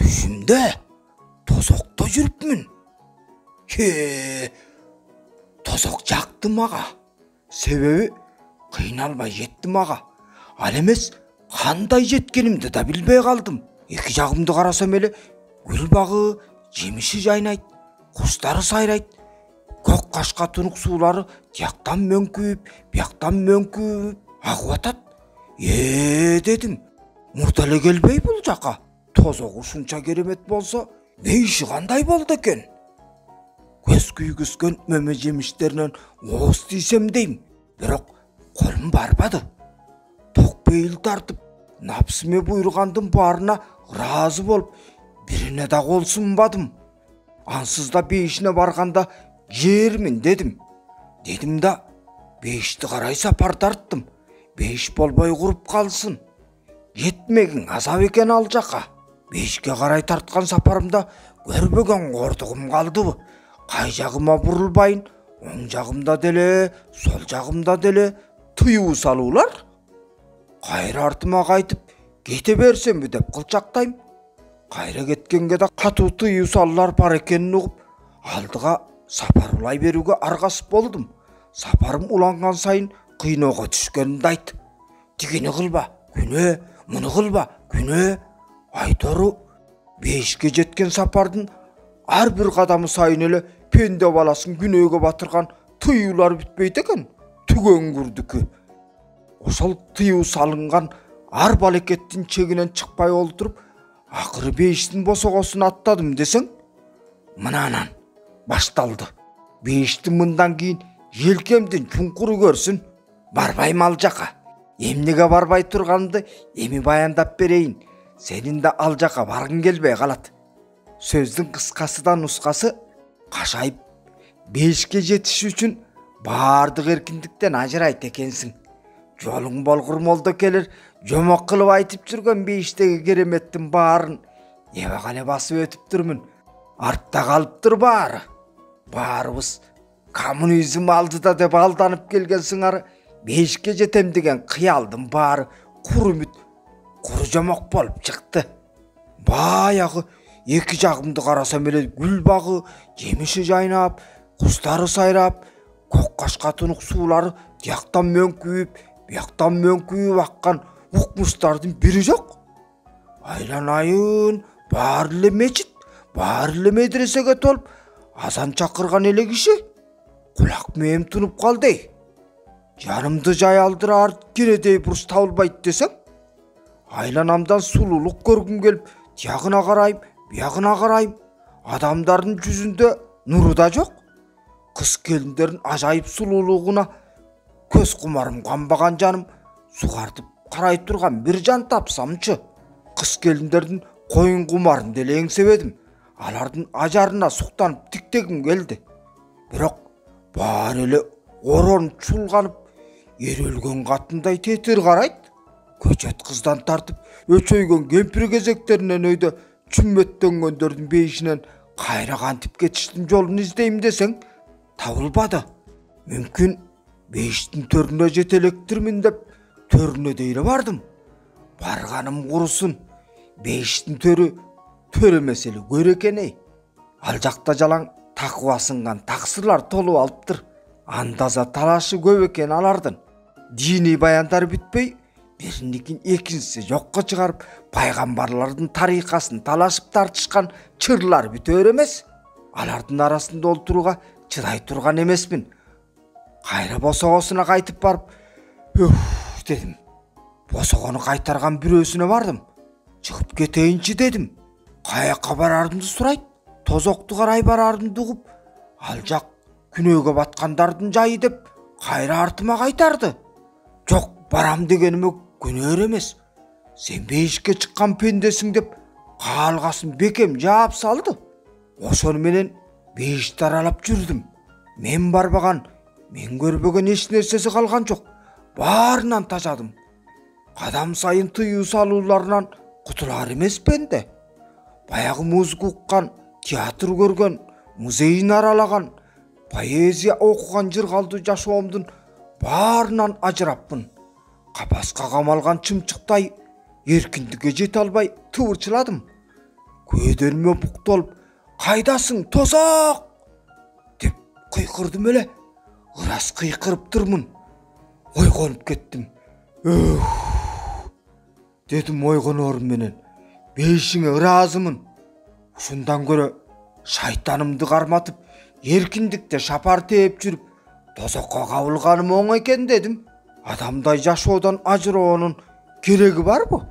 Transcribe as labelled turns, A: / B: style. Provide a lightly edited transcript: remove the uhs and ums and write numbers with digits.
A: Түшімде тозоқта жүріпмін. Тозоқ жақты маға. Себебі қиналмай жетті маға. Ал емес, қандай жеткенімді да білбей қалдым. Екі жағымды қарасам еле, гүл бағы, жеміші жайнайды, құстары сайрайды. Көк қашқа тұнық сулары тияқтан мөңкіп, бияқтан мөңкіп, ағып атады. Дедім, мұрталы келбей бұл жаққа. Тозоғы шунша керемет болса, не іші қандай болды екен? Көз күйгізген мөме жеміштерінен оғыз тисем дейм, бірақ қолым барбады. Тоқпейіл тартып, напсыме бұйырғандың барына разы болып, біріне да қол сұнбадым. Ансызда бейішіне барғанда жермін дедім. Дедім да, бейішті қарай сапар тарттым. Бейіш болбай құрып қалсын. Жетмегін азап екен ал жаққа. Бейішке қарай тартқан сапарымда көрбеген қордығым қалды. Қай жағыма бұрылбайын, оң жағымда деле, сол жағымда деле тыю салулар. Қайра артыма қайтып, кете берсем бі деп қылчақтайым. Қайра кеткенге де қату тыю салулар бар екенін ұғып, алдыға сапар улай беруге арғасып болдым. Сапарым уланған сайын қиноға түскенімді айт. Дегені қылба, күне, мұны қылба, күне. Айтору, бейішке жеткен сапардың ар бір қадамы сайын еле пенде баласын күнеге батырған тыюлар бітпейді екен, түген күрдікі. Осал тыю салынған ар балекеттің чегінен шықпай олдырып, ақыры бейіштің босоғосын аттадым десең, мынанан башталды. Бейіштің мындан кейін желкемден чұңқыры көрсін, барбайым ал жаққа. Емнеге барбай тұрғанды еми баяндап берейін. Сенің де ал жаққа барғың келбей қалады. Сөздің қысқасы да нұсқасы, қашайып, бейішке жетіш үшін бардық еркіндіктен ажырайт екенсің. Жолың болғыр молда келер, жомақ қылып айтып жүрген бейіштегі кереметтің барын ебақале басып өтіп тұрмын. Артта қалып тұр бары. Барыбыз коммунизм алдыда деп алданып келген сыңары, бейішке жетем деген қиялдың бары құр үміт, құр жомақ болып шықты. Баяғы екі жағымды қарасам еле гүл бағы, жеміші жайнап, құстары сайрап, көк қашқа тұнық сулары тияқтан мөңкүйіп, бияқтан мөңкүйіп аққан ұқмұстардың бірі жоқ. Айланайын, барлы мечіт, барлы медресеге толып, азан чақырған еле кіші, құлақ мем тұнып қалды. Жанымды жай алдыра кенедей бұрыс табылбайды десең, айланамдан сұлулық көргім келіп, тияғына қарайым, бияғына қарайым. Адамдардың жүзінде нұры да жоқ. Қыз келіндерін ажайып сұлулығына көз құмарым қанбаған жаным, суғартып қарай тұрған бір жан тапсамшы. Қыз келіндердің қойын құмарын делең себедім. Алардың ажарына сұқтанып тіктегім келді. Бірақ бар еле орон чулғанып, ер өлген қатындай тетір қарайды. Көчет қыздан тартып, өчөйген кемпір кезектерінен өйді чүмметтенгендердің бейішінен қайра қантып кетіштің жолын іздейім десең, табылбады. Мүмкін бейіштің төріне жетелектірмін деп, төріне дейрі бардым. Барғаным құрысын, бейіштің төрі мәселі көрекеней. Ал жақта жалаң тақуасынған тақсырлар толы алыптыр. Андаза талашы көп екен алардың. Дини баяндар бітпей, бірінікін екіншісі жоққа шығарып, пайғамбарлардың тарихасын талашып тартышқан чырлар бүтер емес. Алардың арасында олтыруға чыдай тұрған емеспін. Қайра босоғысына қайтып барып, дедім. Босоғыны қайтарған бүресіне бардым. Шығып кетейінші дедім. Қаяққа барарымды сұрайды. Тозоқты қарай барарымды ұғып, ал жақ күнеге батқандардың жайы деп қайра артыма қайтарды. Жоқ, барам дегеніме көнер емес. Сен бейішке шыққан пендесің деп қалғасын бекем жауап салды. Осыны менен бейішті аралап жүрдім. Мен барбаған, мен көрбеген еш нәрсесі қалған жоқ. Барынан тажадым. Қадам сайын тыю салуларынан құтылар емес пенде. Баяғы музыка ұққан, театр көрген, музейін аралаған, поэзия оқыған жырғалды жашуымдың барынан ажыраппын. Қапасқа қамалған чымчықтай еркіндіге жете албай тывырчыладым. көдөрмө буктолуп кайдасың тосок деп кыйкырдым эле. Ырас кыйкырып турмун. Ойгонуп кеттим. Дедим ойгонорум менен. Бейишиңе ыраазымын. Ушундан көрө шайтанымды карматып, эркиндикте шапар тээп жүрүп, тозокко кабылганым оң экен дедим. Адамдай жашоодон ажыроонун кереги барбы?